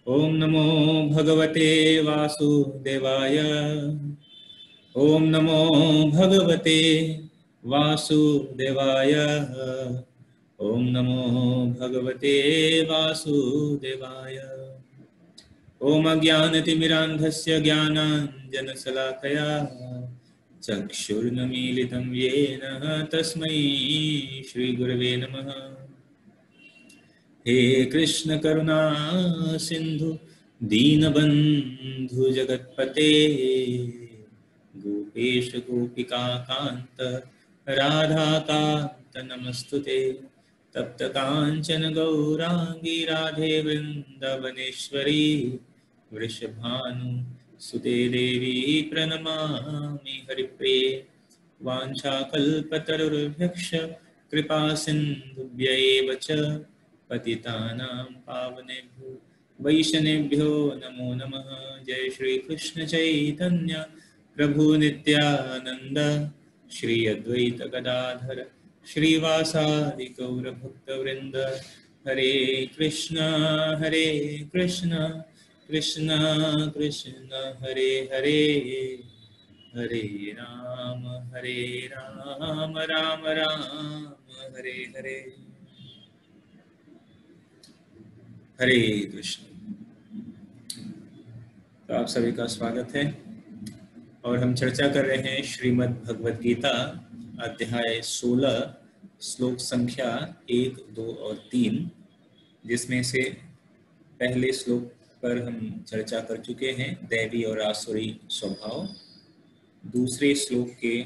ओम नमो भगवते वासुदेवाय। ओम नमो भगवते वासुदेवाय। ओम नमो भगवते वासुदेवाय। ओम अज्ञानतिमिरान्धस्य ज्ञानाञ्जनशलाकया चक्षुर्नमीलितं येन तस्मै श्रीगुरवे नमः। हे कृष्ण करुणा सिंधु दीनबंधु जगतपते गोपेश गोपिका कांत राधा कांत नमस्तुते। तप्त कांचन गौरांगी राधे वृंदावनेश्वरी वृषभानु सुते देवी प्रणमामि हरिप्रिये। वाञ्छाकल्पतरुर्भ्यश्च कृपा सिन्धुभ्यैव च पतितानां पावनेभ्यो वैष्णवेभ्यो नमो नमः। जय श्री कृष्ण चैतन्य प्रभु नित्यानंद श्री अद्वैत गदाधर श्रीवासादि गौर भक्तवृंद। हरे कृष्ण कृष्ण कृष्ण हरे हरे हरे राम राम राम हरे हरे। हरे कृष्ण। तो आप सभी का स्वागत है और हम चर्चा कर रहे हैं श्रीमद् भगवद गीता अध्याय 16 श्लोक संख्या 1, 2 और 3, जिसमें से पहले श्लोक पर हम चर्चा कर चुके हैं दैवी और आसुरी स्वभाव। दूसरे श्लोक के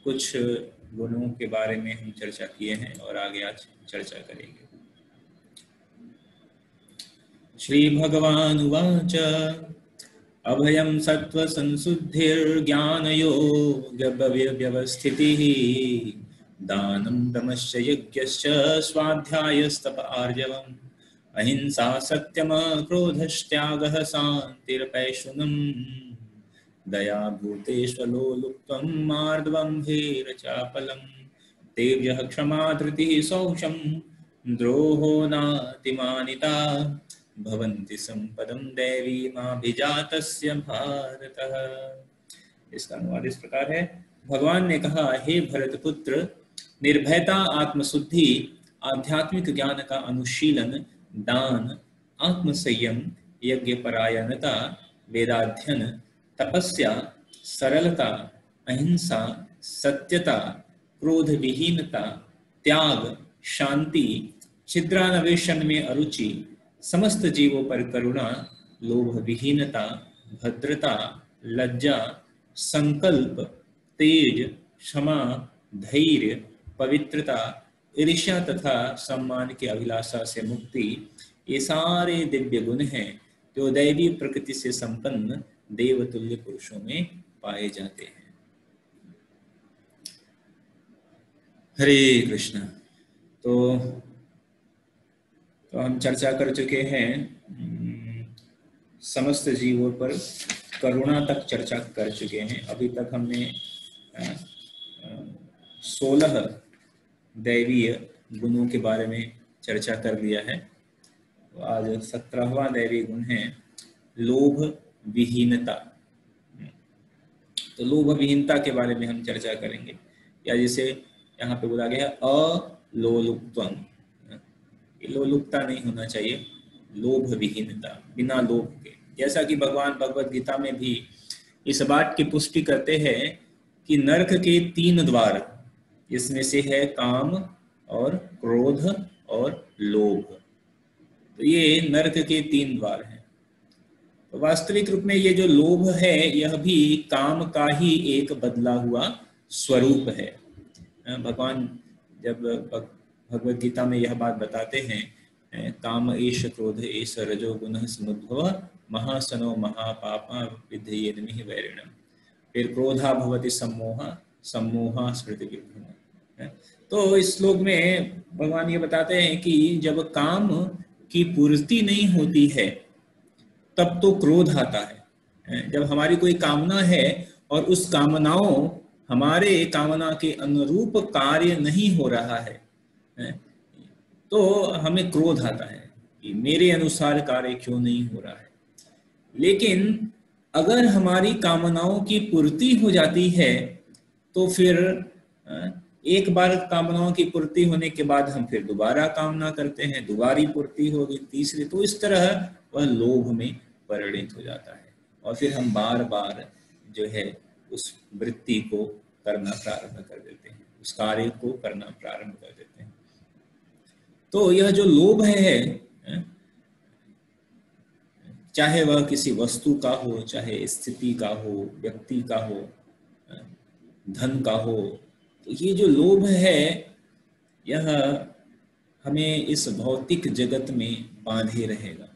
कुछ गुणों के बारे में हम चर्चा किए हैं और आगे आज चर्चा करेंगे। श्री भगवानुवाच अभयं सत्त्वसंशुद्धिर्ज्ञानयोगव्यवस्थितिः दानं दमश्च यज्ञश्च स्वाध्यायस्तप आर्जवम् अहिंसा सत्यमक्रोधश्त्यागः शान्तिरपैशुनम् दया भूतेष्वलोलुप्त्वं मार्दवं धीरचापलं तेभ्यः क्षमा धृतिः शौचं द्रोहो नातिमानिता भवन्ति संपदं दैवीमाभिजातस्य भारतः। इसका अनुवाद इस प्रकार है। भगवान ने कहा, हे भरतपुत्र, निर्भयता, आत्मशुद्धि, आध्यात्मिक ज्ञान का अनुशीलन, दान, आत्मसंयम, यज्ञ परायणता, वेदाध्ययन, तपस्या, सरलता, अहिंसा, सत्यता, क्रोध विहीनता, त्याग, शांति, छिद्रान्वेषण में अरुचि, समस्त जीवों पर करुणा, लोभ विहीनता, भद्रता, लज्जा, संकल्प, तेज, क्षमा, धैर्य, पवित्रता, ईर्ष्या तथा सम्मान की अभिलाषा से मुक्ति, ये सारे दिव्य गुण हैं जो दैवी प्रकृति से संपन्न देवतुल्य पुरुषों में पाए जाते हैं। हरे कृष्ण। तो हम चर्चा कर चुके हैं समस्त जीवों पर करुणा तक चर्चा कर चुके हैं। अभी तक हमने 16 दैवीय गुणों के बारे में चर्चा कर लिया है। तो आज 17वां दैवीय गुण है लोभ विहीनता। तो लोभ विहीनता के बारे में हम चर्चा करेंगे, या जिसे यहाँ पे बोला गया अलोलुप्त्वम्। लोलुपता नहीं होना चाहिए, लोभ विहीनता, बिना लोभ के। जैसा कि भगवान भगवद गीता में भी इस बात की पुष्टि करते हैं कि नरक के 3 द्वार, इसमें से है काम और क्रोध और लोभ। तो ये नरक के 3 द्वार हैं। तो वास्तविक रूप में ये जो लोभ है यह भी काम का ही एक बदला हुआ स्वरूप है। भगवान जब भगवद गीता में यह बात बताते हैं, काम एष क्रोध एष रजो गुणः समुद्भव महासनो महापापा विद्धयेन्मिह वैरिणम्। फिर क्रोधा भवति सम्मोहा सम्मोहा स्मृति विभ्रम। तो इस श्लोक में भगवान ये बताते हैं कि जब काम की पूर्ति नहीं होती है तब तो क्रोध आता है। जब हमारी कोई कामना है और उस कामनाओं हमारे कामना के अनुरूप कार्य नहीं हो रहा है तो हमें क्रोध आता है। कि मेरे अनुसार कार्य क्यों नहीं हो रहा है। लेकिन अगर हमारी कामनाओं की पूर्ति हो जाती है तो फिर एक बार कामनाओं की पूर्ति होने के बाद हम फिर दोबारा कामना करते हैं, दोबारी पूर्ति होगी, तीसरी, तो इस तरह वह लोभ में परिणित हो जाता है और फिर हम बार बार जो है उस वृत्ति को करना प्रारंभ कर देते हैं, उस कार्य को करना प्रारंभ कर देते हैं। तो यह जो लोभ है, चाहे वह किसी वस्तु का हो, चाहे स्थिति का हो, व्यक्ति का हो, धन का हो, तो ये जो लोभ है यह हमें इस भौतिक जगत में बांधे रहेगा।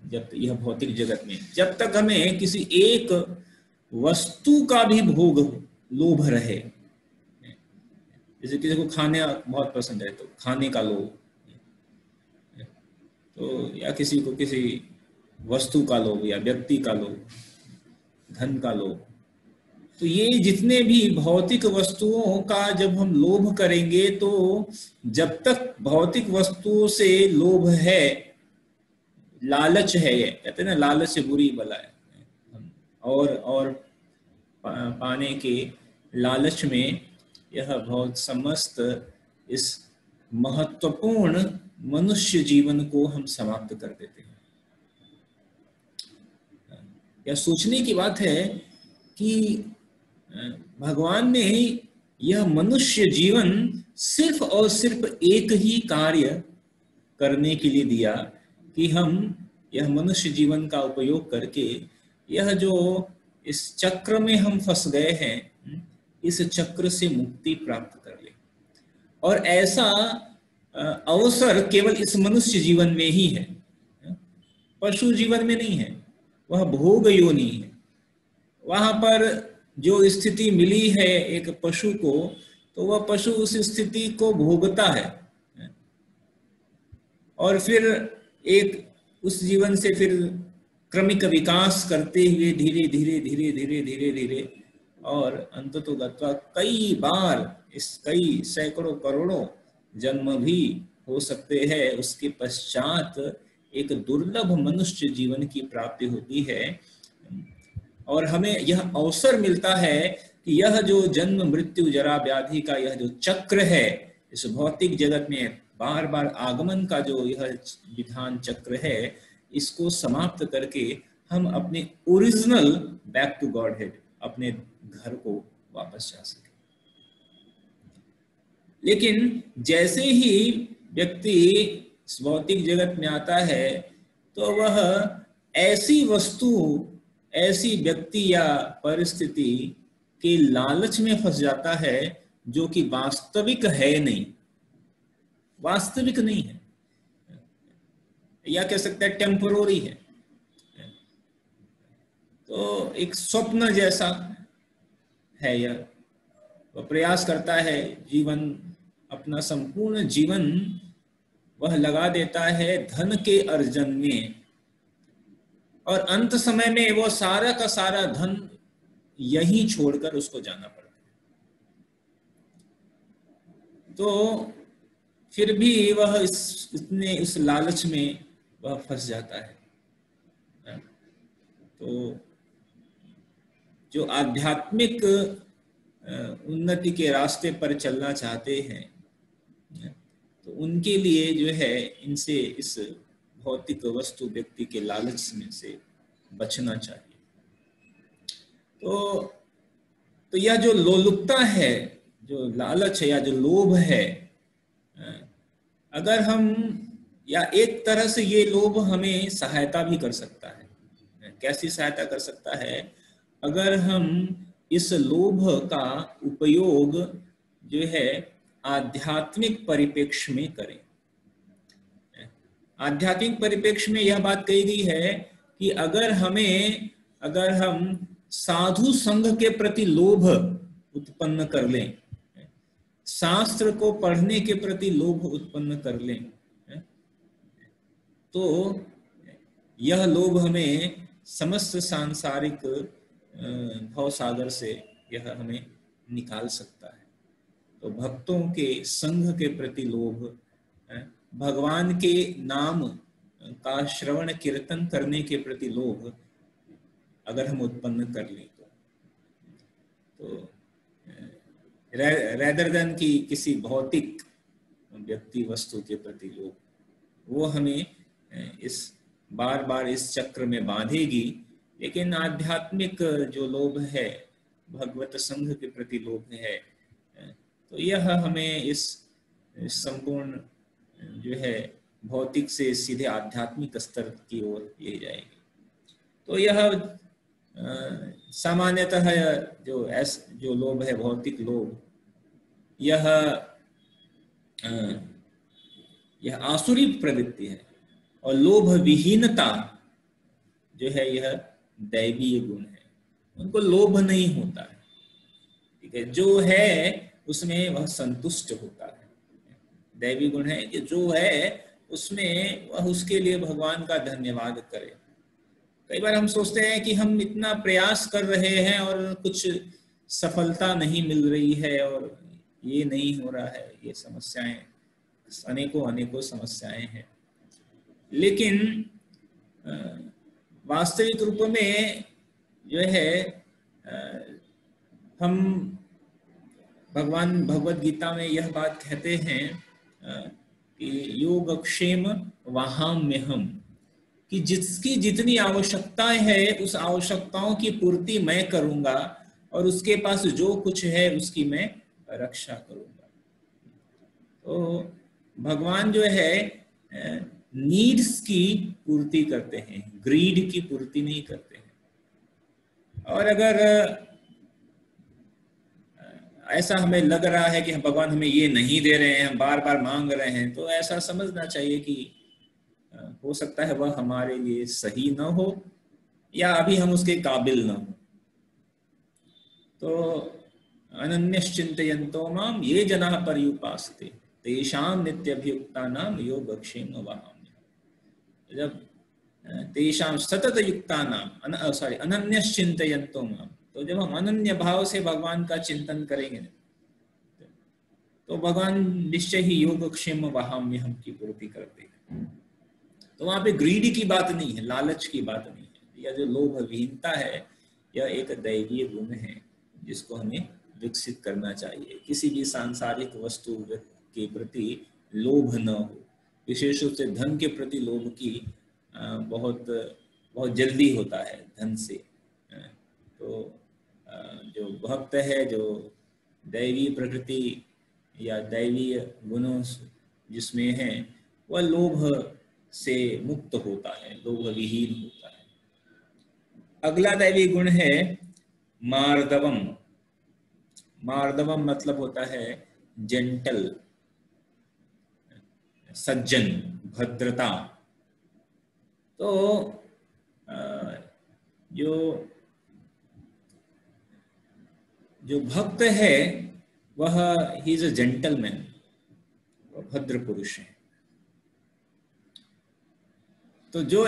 जब यह भौतिक जगत में जब तक हमें किसी एक वस्तु का भी भोग लोभ रहे, जैसे किसी को खाने बहुत पसंद है तो खाने का लोभ, तो या किसी को किसी वस्तु का लोभ या व्यक्ति का लोभ, धन का लोभ, तो ये जितने भी भौतिक वस्तुओं का जब हम लोभ करेंगे तो जब तक भौतिक वस्तुओं से लोभ है, लालच है, ये कहते हैं ना लालच से बुरी बला है, और पाने के लालच में यह बहुत समस्त इस महत्वपूर्ण मनुष्य जीवन को हम समाप्त कर देते हैं। यह सोचने की बात है कि भगवान ने यह मनुष्य जीवन सिर्फ और सिर्फ एक ही कार्य करने के लिए दिया कि हम यह मनुष्य जीवन का उपयोग करके यह जो इस चक्र में हम फंस गए हैं, इस चक्र से मुक्ति प्राप्त कर ले। और ऐसा अवसर केवल इस मनुष्य जीवन में ही है, पशु जीवन में नहीं है। वह भोग योनि है, वहां पर जो स्थिति मिली है एक पशु को, तो वह पशु उस स्थिति को भोगता है और फिर एक उस जीवन से फिर क्रमिक विकास करते हुए धीरे धीरे धीरे धीरे धीरे धीरे और अंततोगत्वा कई बार, इस कई सैकड़ों करोड़ों जन्म भी हो सकते हैं, उसके पश्चात एक दुर्लभ मनुष्य जीवन की प्राप्ति होती है। और हमें यह अवसर मिलता है कि यह जो जन्म मृत्यु जरा व्याधि का यह जो चक्र है, इस भौतिक जगत में बार बार आगमन का जो यह विधान चक्र है, इसको समाप्त करके हम अपने original back to godhead, अपने घर को वापस जा सके। लेकिन जैसे ही व्यक्ति इस भौतिक जगत में आता है तो वह ऐसी वस्तु, ऐसी व्यक्ति या परिस्थिति के लालच में फंस जाता है जो कि वास्तविक है नहीं, वास्तविक नहीं है, या कह सकते हैं टेम्पोररी है। तो एक स्वप्न जैसा है यह। वह प्रयास करता है, जीवन, अपना संपूर्ण जीवन वह लगा देता है धन के अर्जन में, और अंत समय में वो सारा का सारा धन यहीं छोड़कर उसको जाना पड़ता है। तो फिर भी वह इतने उस लालच में वह फंस जाता है। तो जो आध्यात्मिक उन्नति के रास्ते पर चलना चाहते हैं तो उनके लिए जो है इनसे, इस भौतिक वस्तु व्यक्ति के लालच में से बचना चाहिए। तो यह जो लोलुपता है, जो लालच है या जो लोभ है, अगर हम, या एक तरह से ये लोभ हमें सहायता भी कर सकता है। कैसी सहायता कर सकता है? अगर हम इस लोभ का उपयोग जो है आध्यात्मिक परिप्रेक्ष्य में करें। आध्यात्मिक परिप्रेक्ष्य में यह बात कही गई है कि अगर हम साधु संघ के प्रति लोभ उत्पन्न कर लें, शास्त्र को पढ़ने के प्रति लोभ उत्पन्न कर लें, तो यह लोभ हमें समस्त सांसारिक भवसागर से यह हमें निकाल सकता है। तो भक्तों के संघ के प्रति लोभ भगवान के नाम का श्रवण कीर्तन करने के प्रति लोभ अगर हम उत्पन्न कर लें तो रेदर देन की किसी भौतिक व्यक्ति वस्तु के प्रति लोभ, वो हमें इस बार बार इस चक्र में बांधेगी। लेकिन आध्यात्मिक जो लोभ है, भगवत संघ के प्रति लोभ है, तो यह हमें इस संपूर्ण जो है भौतिक से सीधे आध्यात्मिक स्तर की ओर ले जाएगी। तो यह सामान्यतः जो लोभ है, भौतिक लोभ, यह आसुरी प्रवृत्ति है। और लोभ विहीनता जो है यह दैवीय गुण है। उनको लोभ नहीं होता है, ठीक है, जो है उसमें वह संतुष्ट होता है। दैवी गुण है कि जो है उसमें वह उसके लिए भगवान का धन्यवाद करे। कई बार हम सोचते हैं कि हम इतना प्रयास कर रहे हैं और कुछ सफलता नहीं मिल रही है और ये नहीं हो रहा है, ये समस्याएं, अनेकों समस्याएं हैं। लेकिन वास्तविक रूप में जो है हम भगवान भगवद गीता में यह बात कहते हैं कि योगक्षेम वहाम्यहम्, कि जिसकी जितनी आवश्यकताएं है उस आवश्यकताओं की पूर्ति मैं करूंगा और उसके पास जो कुछ है उसकी मैं रक्षा करूंगा। तो भगवान जो है नीड्स की पूर्ति करते हैं, ग्रीड की पूर्ति नहीं करते हैं। और अगर ऐसा हमें लग रहा है कि भगवान हमें ये नहीं दे रहे हैं, हम बार बार मांग रहे हैं, तो ऐसा समझना चाहिए कि हो सकता है वह हमारे लिए सही न हो या अभी हम उसके काबिल न हो। तो अनन्यश्चिन्तयन्तो माम ये जनाः पर्युपासते तेषां नित्यभियुक्तानां योगक्षेम वहाम्यहम्। जब तेषां सतत युक्तानां अनन्यश्चिन्तयन्तो माम, तो जब हम अनन्य भाव से भगवान का चिंतन करेंगे तो भगवान निश्चय ही योगक्षेम वहाम्यहम् की पूर्ति करते हैं। तो वहां पे ग्रीडी की बात नहीं है, लालच की बात नहीं है। यह जो लोभ विहीनता है यह एक दैवीय गुण है जिसको हमें विकसित करना चाहिए। किसी भी सांसारिक वस्तु के प्रति लोभ न हो, विशेष रूप से धन के प्रति लोभ की बहुत जल्दी होता है धन से। तो जो भक्त है, जो दैवी प्रकृति या दैवीय गुणों जिसमें है, वह लोभ से मुक्त होता है, लोभ विहीन होता है। अगला दैवी गुण है मार्दवम। मार्दवम मतलब होता है जेंटल, सज्जन, भद्रता। तो जो भक्त है वह ही इज अ जेंटलमैन, भद्र पुरुष है। तो जो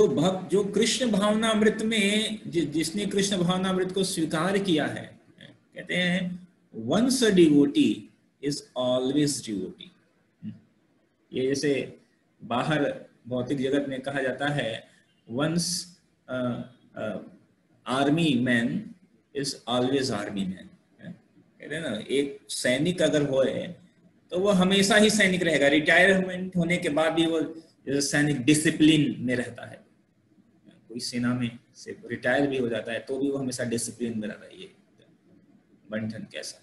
भक्त, जो कृष्ण भावनामृत में जिसने कृष्ण भावनामृत को स्वीकार किया है, कहते हैं once a devotee is always devotee. ये जैसे बाहर भौतिक जगत में कहा जाता है once army man is always army man. कहते हैं ना, एक सैनिक अगर होए तो वो हमेशा ही सैनिक रहेगा। रिटायरमेंट होने के बाद भी वो सैनिक डिसिप्लिन में रहता है। कोई सेना में से रिटायर भी हो जाता है तो भी वो हमेशा डिसिप्लिन में रहता है। ये बंधन कैसा।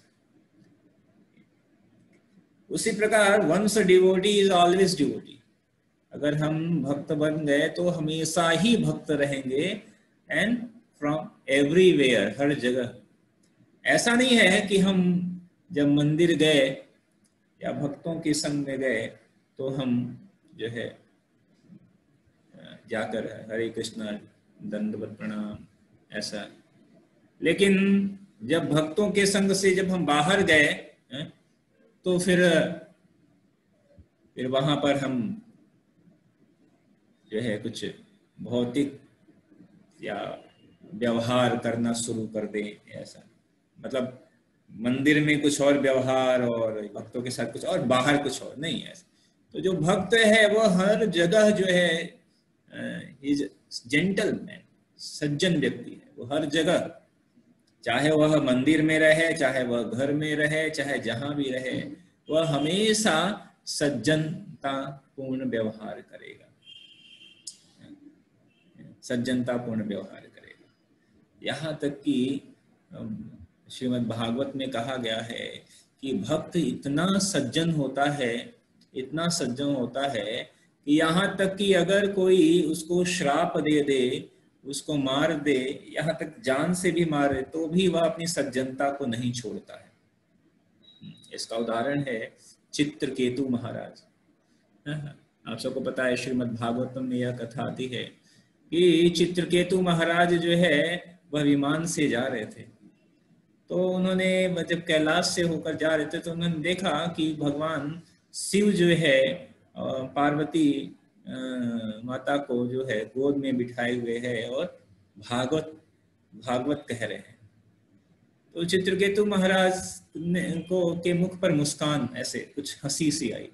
उसी प्रकार once devotee is always devotee. अगर हम भक्त बन गए तो हमेशा ही भक्त रहेंगे, एंड फ्रॉम एवरीवेयर, हर जगह। ऐसा नहीं है कि हम जब मंदिर गए या भक्तों के संग में गए तो हम जो है जाकर हरे कृष्णा दंडवत प्रणाम ऐसा। लेकिन जब भक्तों के संग से जब हम बाहर गए तो फिर वहां पर हम जो है कुछ भौतिक या व्यवहार करना शुरू कर दें। ऐसा मतलब मंदिर में कुछ और व्यवहार और भक्तों के साथ कुछ और, बाहर कुछ और नहीं। ऐसा तो जो भक्त है वो हर जगह जो है जेंटलमैन, सज्जन व्यक्ति है। वो हर जगह, चाहे वह मंदिर में रहे, चाहे वह घर में रहे, चाहे जहां भी रहे, वह हमेशा सज्जनता पूर्ण व्यवहार करेगा, सज्जनता पूर्ण व्यवहार करेगा। यहाँ तक कि श्रीमद् भागवत में कहा गया है कि भक्त इतना सज्जन होता है, इतना सज्जन होता है कि यहाँ तक कि अगर कोई उसको श्राप दे दे, उसको मार दे, यहाँ तक जान से भी मारे, तो भी वह अपनी सज्जनता को नहीं छोड़ता है। इसका उदाहरण है चित्रकेतु महाराज। आप सबको पता है श्रीमद् भागवतम में यह कथा आती है कि चित्रकेतु महाराज जो है वह विमान से जा रहे थे। तो उन्होंने जब कैलाश से होकर जा रहे थे तो उन्होंने देखा कि भगवान शिव जो है पार्वती माता को जो है गोद में बिठाए हुए है और भागवत कह रहे हैं। तो चित्रकेतु महाराज के मुख पर मुस्कान, ऐसे कुछ हंसी सी आई।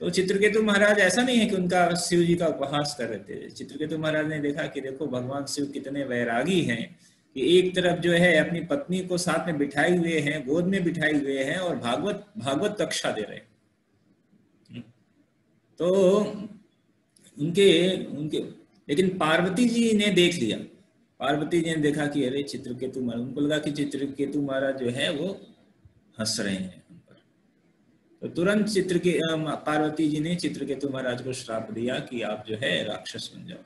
तो चित्रकेतु महाराज, ऐसा नहीं है कि उनका शिव जी का उपहास कर रहे थे। चित्रकेतु महाराज ने देखा कि देखो भगवान शिव कितने वैरागी हैं कि एक तरफ जो है अपनी पत्नी को साथ में बिठाए हुए हैं, गोद में बिठाए हुए हैं और भागवत कक्षा दे रहे हैं। तो उनके लेकिन पार्वती जी ने देख लिया। पार्वती जी ने देखा कि अरे चित्रकेतु महाराज, उनको लगा कि चित्रकेतु महाराज जो है वो हंस रहे हैं उन पर। तो तुरंत पार्वती जी ने चित्रकेतु महाराज को श्राप दिया कि आप जो है राक्षस बन जाओ।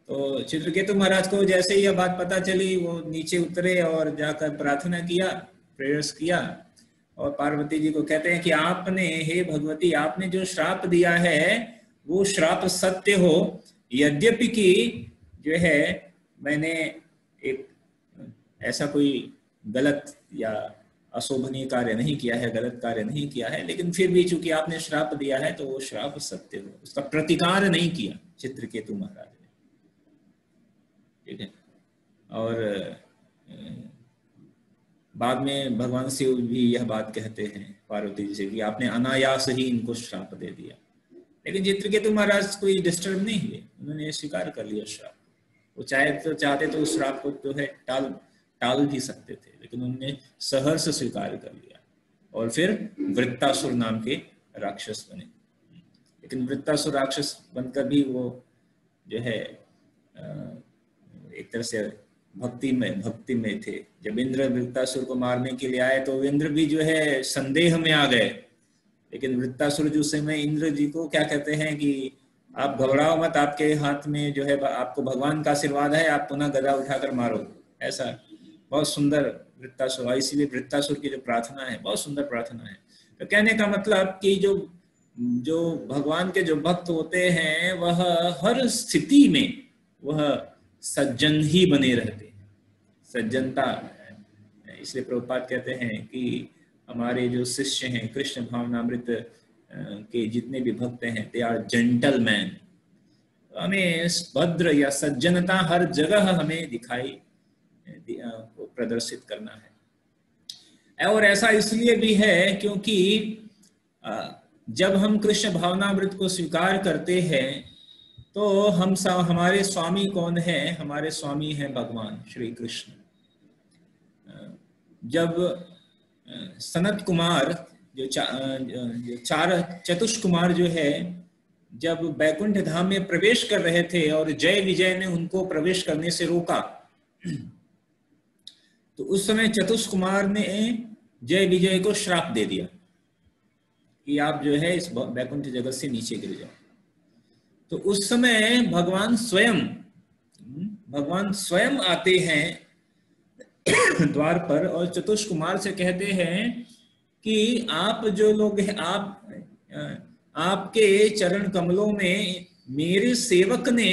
तो चित्रकेतु महाराज को जैसे ही यह बात पता चली, वो नीचे उतरे और जाकर प्रार्थना किया, प्रेयर्स किया, और पार्वती जी को कहते हैं कि आपने, हे भगवती, आपने जो श्राप दिया है वो श्राप सत्य हो, यद्यपि कि जो है मैंने एक ऐसा कोई गलत या अशोभनीय कार्य नहीं किया है, गलत कार्य नहीं किया है, लेकिन फिर भी चूंकि आपने श्राप दिया है तो वो श्राप सत्य हो। उसका प्रतिकार नहीं किया चित्रकेतु महाराज ने, ठीक है। और बाद में भगवान शिव भी यह बात कहते हैं पार्वती जी से कि आपने अनायास ही इनको श्राप दे दिया। लेकिन चित्रकेतु महाराज कोई डिस्टर्ब नहीं हुए, उन्होंने स्वीकार कर लिया श्राप। वो चाहते तो उस श्राप को जो है टाल भी सकते थे, लेकिन उन्होंने सहर्ष स्वीकार कर लिया और फिर वृत्तासुर नाम के राक्षस बने। लेकिन वृत्तासुर राक्षस बनकर भी वो जो है एक तरह से भक्ति में थे। जब इंद्र वृत्तासुर को मारने के लिए आए तो इंद्र भी जो है संदेह में आ गए। लेकिन वृत्तासुर जो समय इंद्र जी को क्या कहते हैं कि आप घबराओ मत, आपके हाथ में जो है आपको भगवान का आशीर्वाद है, आप पुनः गदा उठाकर मारो। ऐसा बहुत सुंदर वृत्तासुर, इसीलिए वृत्तासुर की जो प्रार्थना है बहुत सुंदर प्रार्थना है। तो कहने का मतलब कि जो भगवान के जो भक्त होते हैं वह हर स्थिति में वह सज्जन ही बने रहते हैं, सज्जनता। इसलिए प्रभुपाद कहते हैं कि हमारे जो शिष्य हैं कृष्ण भावनामृत के जितने भी भक्त हैं, दे आर जेंटलमैन। हमें भद्र या सज्जनता हर जगह हमें दिखाई प्रदर्शित करना है। और ऐसा इसलिए भी है क्योंकि जब हम कृष्ण भावनामृत को स्वीकार करते हैं तो हमारे स्वामी कौन है? हमारे स्वामी हैं भगवान श्री कृष्ण। जब सनत कुमार जो चतुष कुमार जो है, जब बैकुंठ धाम में प्रवेश कर रहे थे और जय विजय ने उनको प्रवेश करने से रोका, तो उस समय चतुष कुमार ने जय विजय को श्राप दे दिया कि आप जो है इस बैकुंठ जगत से नीचे गिर जाओ। तो उस समय भगवान स्वयं आते हैं द्वार पर और चतुष कुमार से कहते हैं कि आप जो लोग हैं, आपके चरण कमलों में मेरे सेवक ने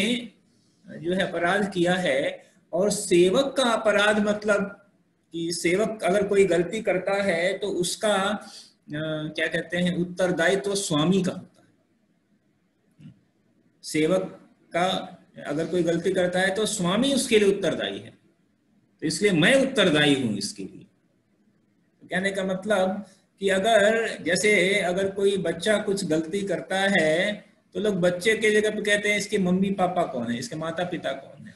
जो है अपराध किया है। और सेवक का अपराध मतलब कि सेवक अगर कोई गलती करता है तो उसका क्या कहते हैं उत्तरदायित्व तो स्वामी का होता है। सेवक का अगर कोई गलती करता है तो स्वामी उसके लिए उत्तरदायी है, तो इसलिए मैं उत्तरदायी हूं इसके लिए। तो कहने का मतलब कि अगर कोई बच्चा कुछ गलती करता है तो लोग बच्चे के जगह पे कहते हैं इसके मम्मी पापा कौन है, इसके माता पिता कौन है।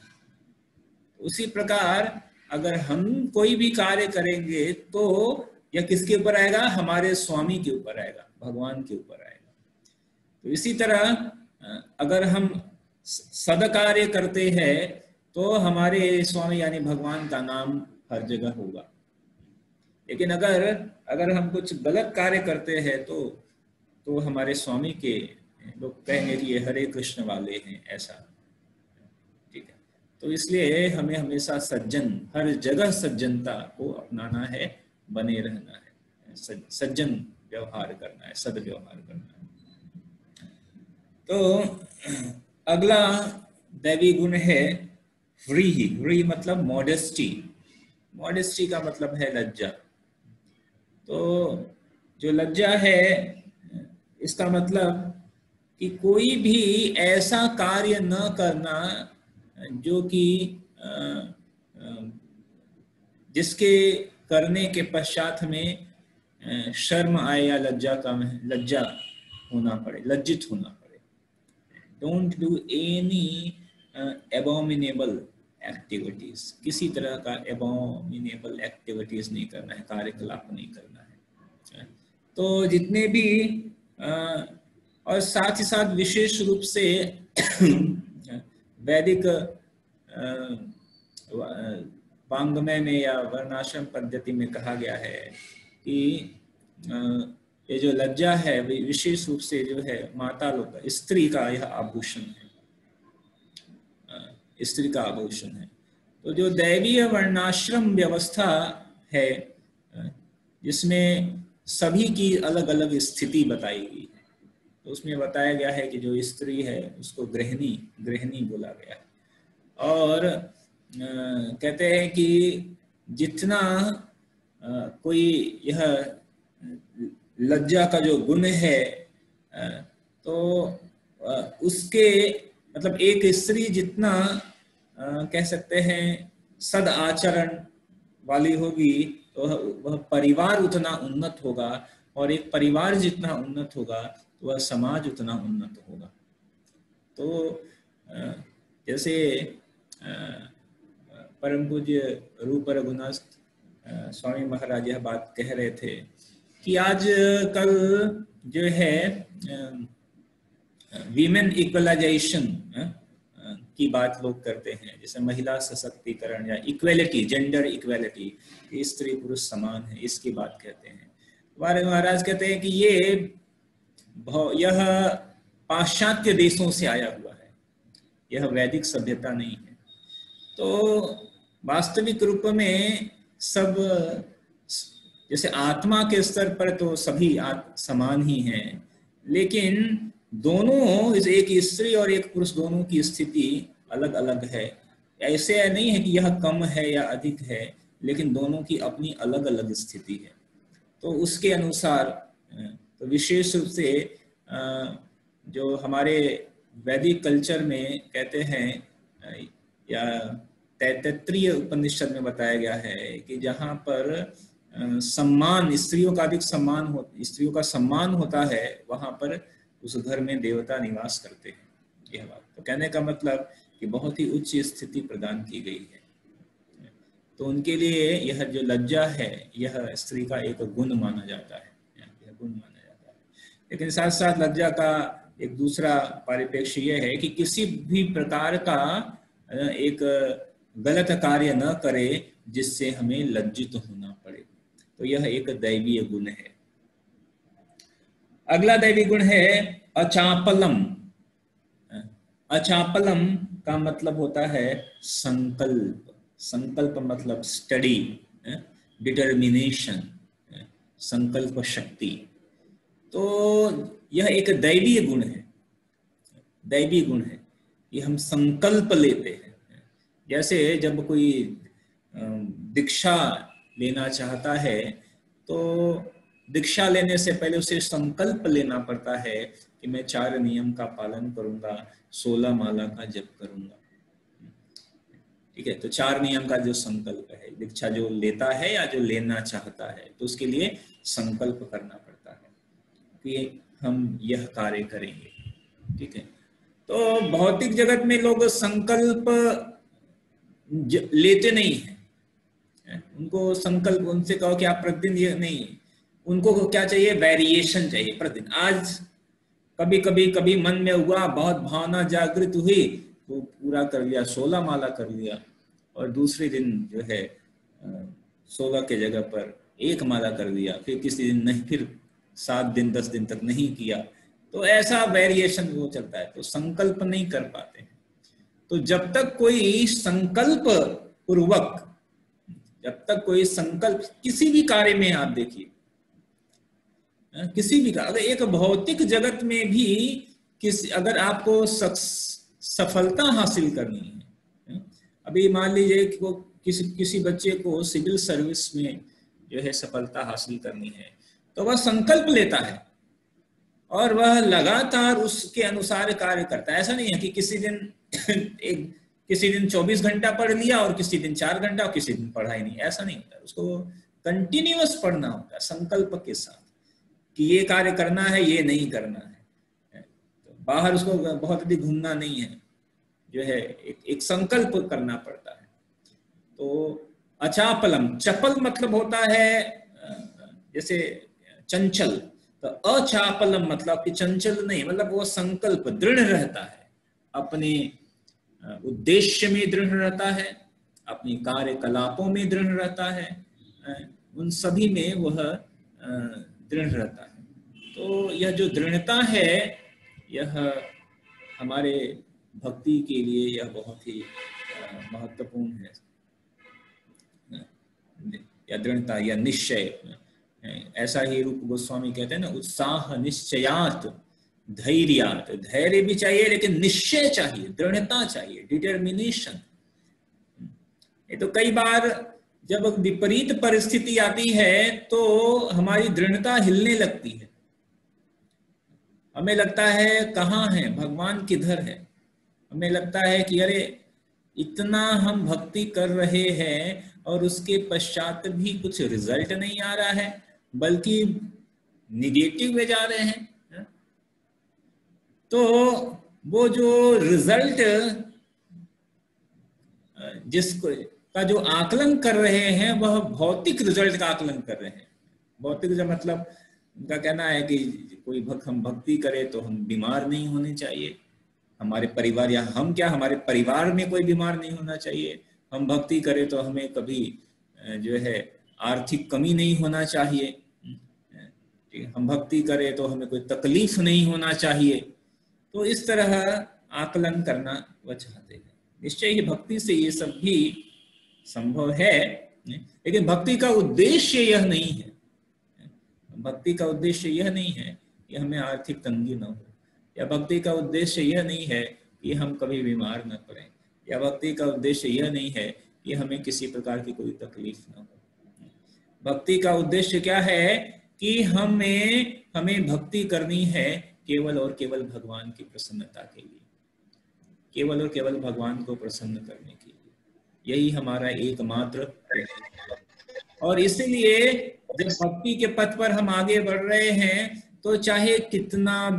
उसी प्रकार अगर हम कोई भी कार्य करेंगे तो यह किसके ऊपर आएगा, हमारे स्वामी के ऊपर आएगा, भगवान के ऊपर आएगा। तो इसी तरह अगर हम सदकार्य करते हैं तो हमारे स्वामी यानी भगवान का नाम हर जगह होगा। लेकिन अगर हम कुछ गलत कार्य करते हैं तो हमारे स्वामी के लोग कहेंगे कि ये हरे कृष्ण वाले हैं, ऐसा। ठीक है, तो इसलिए हमें हमेशा हर जगह सज्जनता को अपनाना है, बने रहना है, सज्जन व्यवहार करना है, सदव्यवहार करना है। तो अगला दैवी गुण है व्रीहि मतलब मॉडेस्टी। मॉडेस्टी का मतलब है लज्जा। तो जो लज्जा है इसका मतलब कि कोई भी ऐसा कार्य न करना जो कि जिसके करने के पश्चात में शर्म आए या लज्जा होना पड़े, लज्जित होना पड़े। Don't do any abominable activities, किसी तरह का एबोमिनेबल एक्टिविटीज नहीं करना है, कार्यकलाप नहीं करना है। तो जितने भी और साथ ही साथ विशेष रूप से वैदिक वांग्मय में या वर्णाश्रम पद्धति में कहा गया है कि ये जो लज्जा है विशेष रूप से जो है माता लोग, स्त्री का यह आभूषण है, स्त्री का आभूषण है। तो जो दैवीय वर्णाश्रम व्यवस्था है जिसमें सभी की अलग अलग स्थिति बताई गई है, तो उसमें बताया गया है कि जो स्त्री है उसको गृहिणी बोला गया है। और कहते हैं कि जितना कोई यह लज्जा का जो गुण है तो उसके मतलब एक स्त्री जितना कह सकते हैं सद आचरण वाली होगी तो वह परिवार उतना उन्नत होगा, और एक परिवार जितना उन्नत होगा तो वह समाज उतना उन्नत होगा। तो जैसे परम पूज्य रूप रघुनाथ स्वामी महाराज यह बात कह रहे थे कि आज कल जो है वीमेन इक्वलाइजेशन की बात लोग करते हैं, जैसे महिला सशक्तिकरण या इक्वेलिटी, जेंडर इक्वेलिटी, स्त्री पुरुष समान है, इसकी बात कहते हैं। महाराज कहते हैं कि यह पाश्चात्य देशों से आया हुआ है, यह वैदिक सभ्यता नहीं है। तो वास्तविक रूप में सब जैसे आत्मा के स्तर पर तो सभी समान ही हैं, लेकिन दोनों, एक स्त्री और एक पुरुष दोनों की स्थिति अलग अलग है। ऐसे नहीं है कि यह कम है या अधिक है, लेकिन दोनों की अपनी अलग अलग स्थिति है। तो उसके अनुसार तो विशेष रूप से जो हमारे वैदिक कल्चर में कहते हैं या तैत्तरीय उपनिषद में बताया गया है कि जहाँ पर सम्मान, स्त्रियों का अधिक सम्मान स्त्रियों का सम्मान होता है, वहाँ पर उस घर में देवता निवास करते हैं। यह बात तो कहने का मतलब कि बहुत ही उच्च स्थिति प्रदान की गई है। तो उनके लिए यह जो लज्जा है यह स्त्री का एक गुण माना जाता है, यह गुण माना जाता है। लेकिन साथ साथ लज्जा का एक दूसरा परिप्रेक्ष्य यह है कि किसी भी प्रकार का एक गलत कार्य न करे जिससे हमें लज्जित होना पड़े। तो यह एक दैवीय गुण है। अगला दैवी गुण है अचापलम। अचापलम का मतलब होता है संकल्प। संकल्प मतलब स्टडी, डिटर्मिनेशन, संकल्प शक्ति। तो यह एक दैवीय गुण है, दैवीय गुण है कि हम संकल्प लेते हैं। जैसे जब कोई दीक्षा लेना चाहता है तो दीक्षा लेने से पहले उसे संकल्प लेना पड़ता है कि मैं 4 नियम का पालन करूंगा, 16 माला का जप करूंगा। ठीक है। तो 4 नियम का जो संकल्प है, दीक्षा जो लेता है या जो लेना चाहता है, तो उसके लिए संकल्प करना पड़ता है कि हम यह कार्य करेंगे, ठीक है। तो भौतिक जगत में लोग संकल्प लेते नहीं है, उनको संकल्प, उनसे कहो कि आप प्रतिदिन ये नहीं, उनको क्या चाहिए, वेरिएशन चाहिए प्रतिदिन। आज कभी मन में हुआ, बहुत भावना जागृत हुई तो पूरा कर लिया, 16 माला कर लिया, और दूसरे दिन जो है 16 के जगह पर 1 माला कर दिया, फिर किसी दिन नहीं, फिर 7 दिन 10 दिन तक नहीं किया। तो ऐसा वेरिएशन वो चलता है, तो संकल्प नहीं कर पाते हैं। तो जब तक कोई संकल्प पूर्वक, जब तक कोई संकल्प किसी भी कार्य में, आप देखिए किसी भी कार्य, अगर एक भौतिक जगत में भी अगर आपको सफलता हासिल करनी है, अभी मान लीजिए कि वो किसी बच्चे को सिविल सर्विस में जो है सफलता हासिल करनी है, तो वह संकल्प लेता है और वह लगातार उसके अनुसार कार्य करता है। ऐसा नहीं है कि किसी दिन 24 घंटा पढ़ लिया और किसी दिन 4 घंटा और किसी दिन पढ़ा ही नहीं, ऐसा नहीं होता। उसको कंटिन्यूअस पढ़ना होता है संकल्प के साथ कि ये कार्य करना है, ये नहीं करना है। तो बाहर उसको बहुत अधिक घूमना नहीं है, जो है एक संकल्प करना पड़ता है। तो अचापलम, चपल मतलब होता है जैसे चंचल, तो अचापलम मतलब कि चंचल नहीं, मतलब वो संकल्प दृढ़ रहता है, अपने उद्देश्य में दृढ़ रहता है, अपनी कार्यकलापों में दृढ़ रहता है, उन सभी में वह दृढ़ रहता है। तो यह जो दृढ़ता है, यह हमारे भक्ति के लिए यह बहुत ही महत्वपूर्ण है। या दृढ़ता या निश्चय, ऐसा ही रूप गोस्वामी कहते हैं ना, उत्साह निश्चयात धैर्यात, धैर्य भी चाहिए लेकिन निश्चय चाहिए, दृढ़ता चाहिए, डिटर्मिनेशन। ये तो कई बार जब विपरीत परिस्थिति आती है तो हमारी दृढ़ता हिलने लगती है, हमें लगता है कहाँ है भगवान, किधर है। हमें लगता है कि अरे इतना हम भक्ति कर रहे हैं और उसके पश्चात भी कुछ रिजल्ट नहीं आ रहा है, बल्कि निगेटिव में जा रहे हैं। तो वो जो रिजल्ट जिसको का जो आकलन कर रहे हैं, वह भौतिक रिजल्ट का आकलन कर रहे हैं। भौतिक जो मतलब उनका कहना है कि कोई हम भक्ति करें तो हम बीमार नहीं होने चाहिए, हमारे परिवार, या हम क्या, हमारे परिवार में कोई बीमार नहीं होना चाहिए, हम भक्ति करें तो हमें कभी जो है आर्थिक कमी नहीं होना चाहिए, हम भक्ति करें तो हमें कोई तकलीफ नहीं होना चाहिए। तो इस तरह आकलन करना वह चाहते हैं। निश्चय ही भक्ति से ये सब भी संभव है, लेकिन भक्ति का उद्देश्य यह नहीं है। भक्ति का उद्देश्य यह नहीं है कि हमें आर्थिक तंगी न हो, या भक्ति का उद्देश्य यह नहीं है कि हम कभी बीमार न पड़ें, या भक्ति का उद्देश्य यह नहीं है कि हमें किसी प्रकार की कोई तकलीफ न हो। भक्ति का उद्देश्य क्या है कि हमें भक्ति करनी है केवल और केवल भगवान की प्रसन्नता के लिए, केवल और केवल भगवान को प्रसन्न करने के लिए। यही हमारा एकमात्र है। और इसीलिए जब भक्ति के पथ पर हम आगे बढ़ रहे हैं, तो चाहे कितना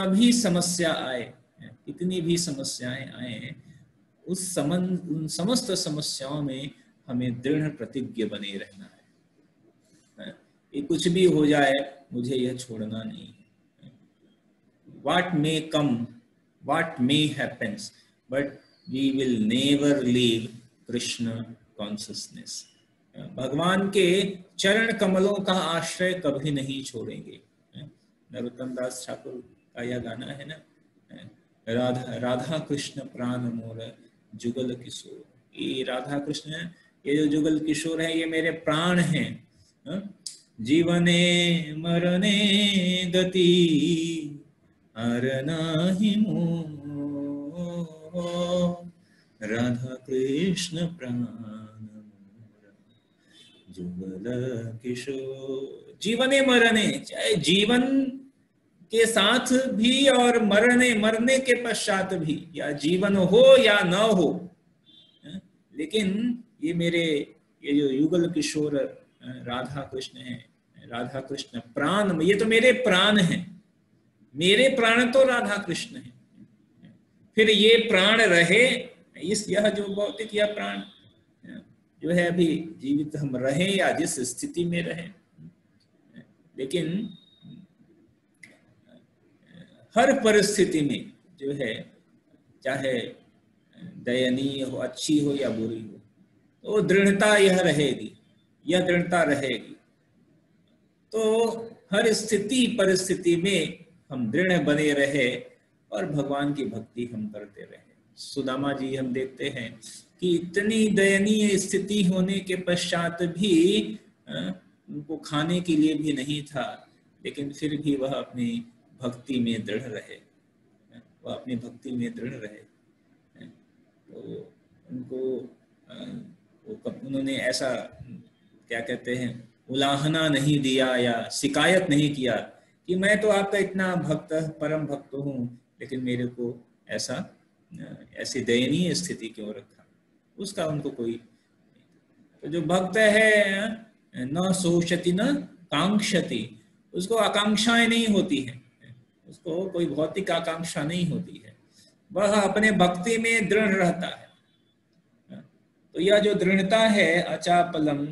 भी समस्या आए, कितनी भी समस्याएं आए, उन समस्त समस्याओं में हमें दृढ़ प्रतिज्ञ बने रहना है। ये कुछ भी हो जाए, मुझे यह छोड़ना नहीं है। What may come, what may happens, but we will never leave Krishna consciousness. भगवान के चरण कमलों का आश्रय कभी नहीं छोड़ेंगे। नरोत्तम दास ठाकुर का यह गाना है ना, राधा कृष्ण प्राण मोर जुगल किशोर। ये राधा कृष्ण, ये जो जुगल किशोर है, ये मेरे प्राण हैं। जीवने मरने गति हर नाही मोह, राधा कृष्ण प्राण जुगल किशोर। जीवने मरने, चाहे जीवन के साथ भी और मरने के पश्चात भी, या जीवन हो या न हो, लेकिन ये जो युगल किशोर राधा कृष्ण है, राधा कृष्ण प्राण, ये तो मेरे प्राण हैं, मेरे प्राण तो राधा कृष्ण है। फिर ये प्राण रहे, यह जो भौतिक या प्राण जो है अभी जीवित हम रहे या जिस स्थिति में रहे, लेकिन हर परिस्थिति में जो है, चाहे दयनीय हो, अच्छी हो या बुरी हो, तो दृढ़ता यह रहेगी, यह दृढ़ता रहेगी। तो हर स्थिति परिस्थिति में हम दृढ़ बने रहे और भगवान की भक्ति हम करते रहे। सुदामा जी हम देखते हैं कि इतनी दयनीय स्थिति होने के पश्चात भी उनको खाने के लिए भी नहीं था, लेकिन फिर भी वह अपनी भक्ति में दृढ़ रहे, वह अपनी भक्ति में दृढ़ रहे। तो उन्होंने ऐसा क्या कहते हैं, उलाहना नहीं दिया या शिकायत नहीं किया कि मैं तो आपका इतना भक्त, परम भक्त हूँ, लेकिन मेरे को ऐसी दयनीय स्थिति क्यों रखा, उसका उनको कोई। तो जो भक्त है न सोचति न कांक्षति, उसको आकांक्षाएं नहीं होती हैं, उसको कोई भौतिक आकांक्षा नहीं होती है, वह अपने भक्ति में दृढ़ रहता है। तो यह जो दृढ़ता है अचापलम,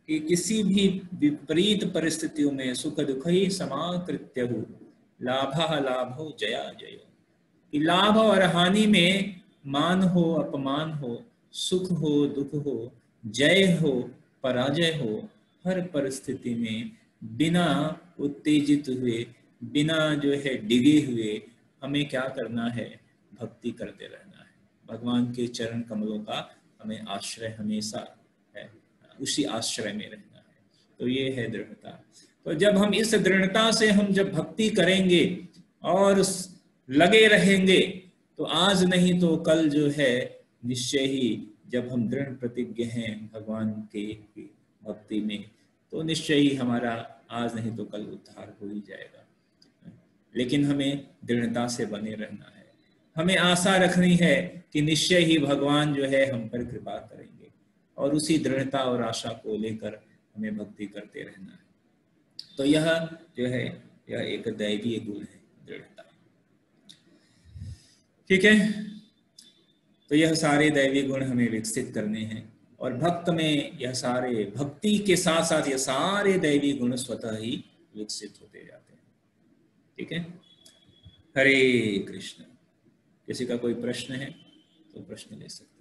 कि किसी भी विपरीत परिस्थितियों में सुख दुख ही समाकृत्य हो, लाभः लाभो जया जयो, कि लाभ और हानि में, मान हो अपमान हो, सुख हो दुख हो, जय हो पराजय हो, हर परिस्थिति में बिना उत्तेजित हुए, बिना जो है डिगे हुए हमें क्या करना है, भक्ति करते रहना है। भगवान के चरण कमलों का हमें आश्रय हमेशा है, उसी आश्रय में रहना है। तो ये है दृढ़ता। तो जब हम इस दृढ़ता से हम जब भक्ति करेंगे और लगे रहेंगे, तो आज नहीं तो कल जो है निश्चय ही, जब हम दृढ़ प्रतिज्ञ हैं भगवान के भक्ति में, तो निश्चय ही हमारा आज नहीं तो कल उद्धार हो ही जाएगा। लेकिन हमें दृढ़ता से बने रहना है, हमें आशा रखनी है कि निश्चय ही भगवान जो है हम पर कृपा करेंगे, और उसी दृढ़ता और आशा को लेकर हमें भक्ति करते रहना है। तो यह जो है यह एक दैवीय गुण है, दृढ़ता। ठीक है, तो यह सारे दैवीय गुण हमें विकसित करने हैं, और भक्त में यह सारे, भक्ति के साथ साथ यह सारे दैवीय गुण स्वतः ही विकसित होते जाते हैं। ठीक है, हरे कृष्ण। किसी का कोई प्रश्न है तो प्रश्न ले सकते हैं।